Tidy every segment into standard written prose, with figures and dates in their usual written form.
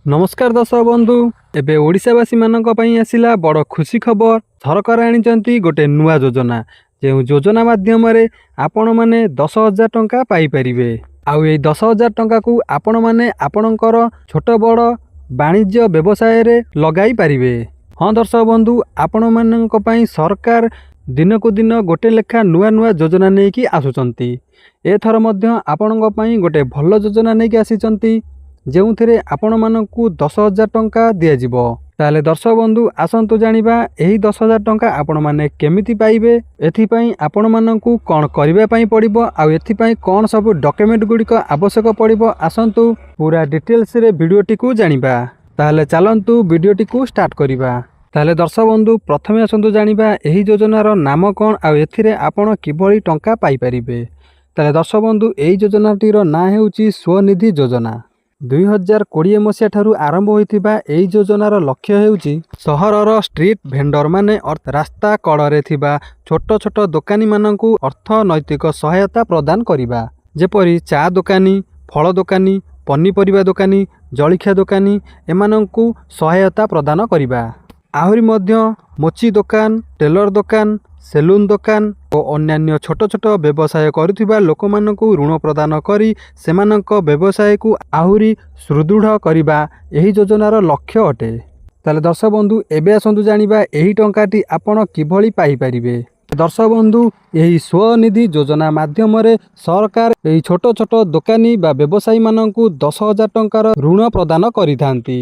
नमस्कार दर्शक बंधु एबे ओडिशावासी मानक पई आसिला बड़ खुशी खबर। सरकार आनिचंती गोटे नुआ योजना जो योजना माध्यम रे आपण माने 10,000 टंका पाई परिबे। आउ ए 10,000 टंका को आपण माने आपणकर छोट बड़ वाणिज्य व्यवसाय रे लगाई पारिबे। हाँ दर्शक बंधु आपण मानक पई सरकार दिन को दिन गोटे लेखा नुआ नुआ योजना नहीं कि आसुचंती। एथर मध्य आपणक पई गोटे भल योजना नहीं कि आसीचंती जो थे आपण मानकु 10,000 टंका दिज्व। ताले दर्शक बंधु आसतु जानिबा एही 10,000 टंका आपण माने केमिति पाइबे, एथिपाई आपण मानकु कौन करिबा पई पड़िबो आउ एथिपाई कौन सब डॉक्यूमेंट गुड़िक आवश्यक पड़िबो आसतु पूरा डिटेल्स रे वीडियोटी को जानिबा। ताले चलंतु वीडियोटी को स्टार्ट करिबा। ताले दर्शक बंधु प्रथमे आसतु जानिबा एही योजनार नाम कौन आउ एथिरे आपण किभली टंका पाई परिबे। ताले दर्शक बंधु एही योजनाटीर ना हेउची स्वनिधि योजना। 2020 मसीहा ठारू आरंभ होइथिबा एही योजनार लक्ष्य हेउची सहरर स्ट्रीट भेंडर माने रास्ता कड़े थिबा छोट छोट दोकानी मानकु अर्थनैतिक सहायता प्रदान करिबा। जेपरि चा दोकानी, फल दोकानी, पनीपरिबा दोकानी, जलिखिया दोकानी एमानंकु सहायता प्रदान करिबा। आहुरी मध्य मोची दोकान, टेलर दोकान, सेलून दोकान और अन्यान्य छोट छोट व्यवसाय करुथिबा लोकमानकु ऋण प्रदान करी सेमानंक व्यवसाय को आहुरी सुदृढ़ करिबा एही योजनार लक्ष्य अटे। ताले दर्शक बंधु एबे आसंतु जानिबा एही टंकाटी आपण किभली पाई परिबे। दर्शक बंधु एही स्वनिधि योजना माध्यम रे सरकार एही छोट छोट दोकानी बा व्यवसायी मानकु 10,000 टंकार ऋण प्रदान करिथांती।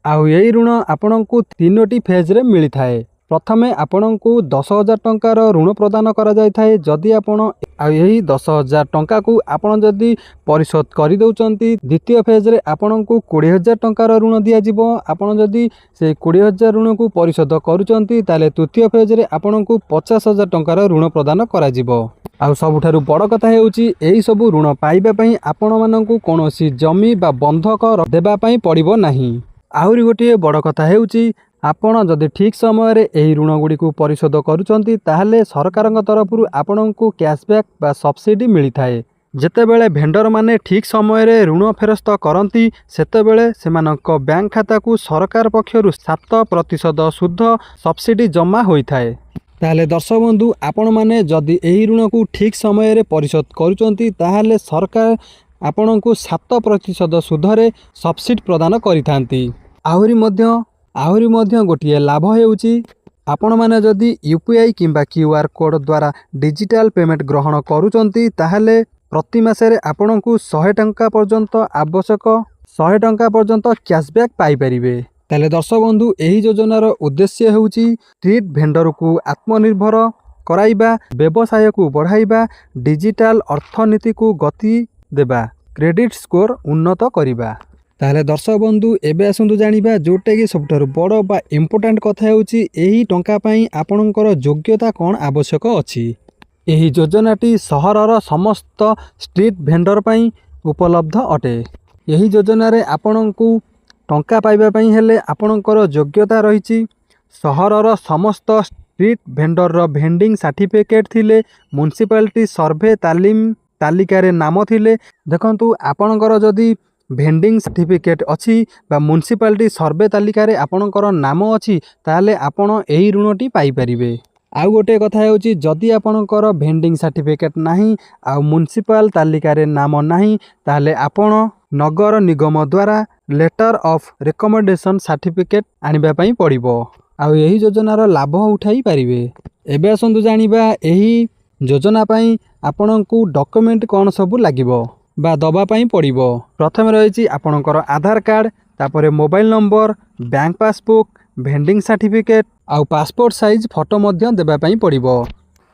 आउ एही ऋण आपणकु 3टी फेज रे मिली थाए। प्रथमे आपणकु 10,000 टंकार ऋण प्रदान करा जाय थाए जदि आपण यही 10,000 टंका को आपण जदि परिशोध करि दउचंती। द्वितीय फेज रे आपणकु 20,000 टंकार ऋण दिया जिवो। आपण जदि से 20,000 ऋण को परिशोध करूचंती ताले तृतीय फेज रे आपणकु 50,000 टंकार ऋण प्रदान करा जिवो। आउ सबुठारु बड़ कथा हेउची एही सबु ऋण पाइबा पई आपण मानकु कोनोसी जमी बा बंधक देबा पई पड़िबो नाही। आहुरी गोटे बड़ कथा हेउची आपण जदि ठीक समय रे एही ऋण गुडी को परिशोध करूचंती ताहले सरकारक तरफरु आपणकु कैशबैक बा सब्सिडी मिली थाए। जेतेबेले भेंडर माने ठीक समय रे ऋण फेरस्त करंती सेतेबेले सेमानक बैंक खाता को सरकार पक्षरु 7% शुद्ध सब्सिडी जमा होई थाए। ताहले दर्शक बंधु आपण माने जदि एही ऋण को ठीक समय रे परिशोध करूचंती ताहले सरकार आपणकु 7% शुद्ध रे सब्सिडी प्रदान करिथांती। आहुरी मध्य गोटे लाभ हेउची आपण माने जदि यूपीआई किंबा क्यूआर कोड द्वारा डिजिटल पेमेंट ग्रहण करूचंती ताहले प्रति मासरे आपणकु 100 टंका पर्यंत आवश्यक 100 टंका पर्यंत कैशबैक पाई परिबे। ताले दर्शक बंधु एही योजनार उद्देश्य हेउची स्ट्रीट भेंडर को आत्मनिर्भर कराइबा, व्यवसाय को बढ़ाइबा, डिजिटल अर्थनीति को गति देबा, क्रेडिट स्कोर उन्नत करिबा। ताहले दर्शक बंधु एबे आसंतु जानिबा जोटा कि सबठारु बड़ बा इम्पोर्टेंट कथा हेउची एही टंका पई आपणकर योग्यता कौन आवश्यक अछि। एही योजनाटी सहरर समस्त स्ट्रीट भेंडर पई उपलब्ध अटे। एही योजना रे आपणकु टंका पाइबा पई हेले आपणकर योग्यता रहिछि सहरर समस्त स्ट्रीट भेंडर रो भेंडिंग सर्टिफिकेट थिले, म्युनिसिपालिटी सर्वे तालीम तालिका रे नाम थिले। देखंतु आपणकर जदि भेंडिंग सर्टिफिकेट अच्छी बा म्युनिसिपालिटी सर्वे तालिका रे आपणकर नाम अच्छी ताहले आपण एही ऋणटी पाई परिबे। आउ गोटे कथा हेउची जदि आपणकर भेंडिंग सर्टिफिकेट नाही आ म्युनिसिपल तालिका रे नाम नाही ताहले आपण नगर निगम द्वारा लेटर ऑफ रिकमेंडेशन सर्टिफिकेट आनिबा पई पड़िबो। आउ एही योजनार लाभ उठाई परिबे। एबे आसंतु जानिबा एही योजना पई आपणकु डॉक्यूमेंट कोन सब लागिबो बा दबा पई पड़िबो। प्रथमे रहिछि आपणकर आधार कार्ड, तापरे mobile number, bank passbook, vending certificate आउ पासपोर्ट साइज फोटो मध्य देबा पई पड़िबो।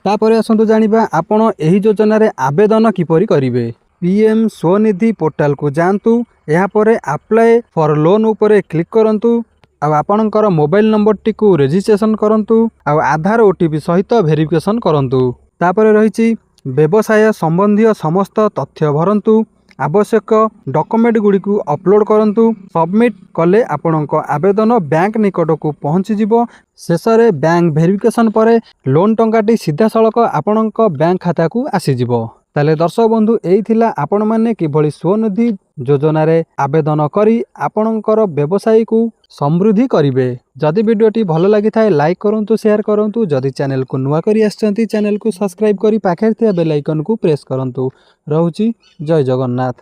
तापरे आसंतु जानिबा आपण एही योजना रे आवेदन किपरि करिवे। पीएम स्वनिधि पोर्टल को जानतु, एहा परे अप्लाई फॉर लोन उपरे क्लिक करंतु आउ आपणकर मोबाइल नंबर टी को रजिस्ट्रेशन करंतु आउ आधार ओटीपी सहित वेरिफिकेशन करंतु। तापरे रहिछि व्यवसाय संबंधी समस्त तथ्य भरंतु, आवश्यक डॉक्यूमेंट गुडी को अपलोड करंतु। सबमिट कले आपणक आवेदन बैंक निकट को पहुँची जिवो। शेष बैंक वेरिफिकेशन परे लोन टंकाटी सीधा सड़क आपणक बैंक खाता को आसी जिवो। ତାହେଲେ ଦର୍ଶକ ବନ୍ଧୁ ଏଇ ଥିଲା ଆପଣମାନେ କିଭଳି ସ୍ୱନିଧି ଯୋଜନାରେ ଆବେଦନ କରି ଆପଣଙ୍କର ବ୍ୟବସାୟୀକୁ ସମୃଦ୍ଧି କରିବେ। ଯଦି ଭିଡ଼ିଓଟି ଭଲ ଲାଗିଥାଏ ଲାଇକ୍ କରନ୍ତୁ, ସେୟାର କରନ୍ତୁ। ଯଦି ଚ୍ୟାନେଲକୁ ନୂଆ କରି ଆସିଛନ୍ତି ଚ୍ୟାନେଲକୁ ସବସ୍କ୍ରାଇବ୍ କରି ପାଖରେ ଥିବା ବେଲ୍ ଆଇକନକୁ ପ୍ରେସ୍ କରନ୍ତୁ। ରହୁଛି ଜୟ ଜଗନ୍ନାଥ।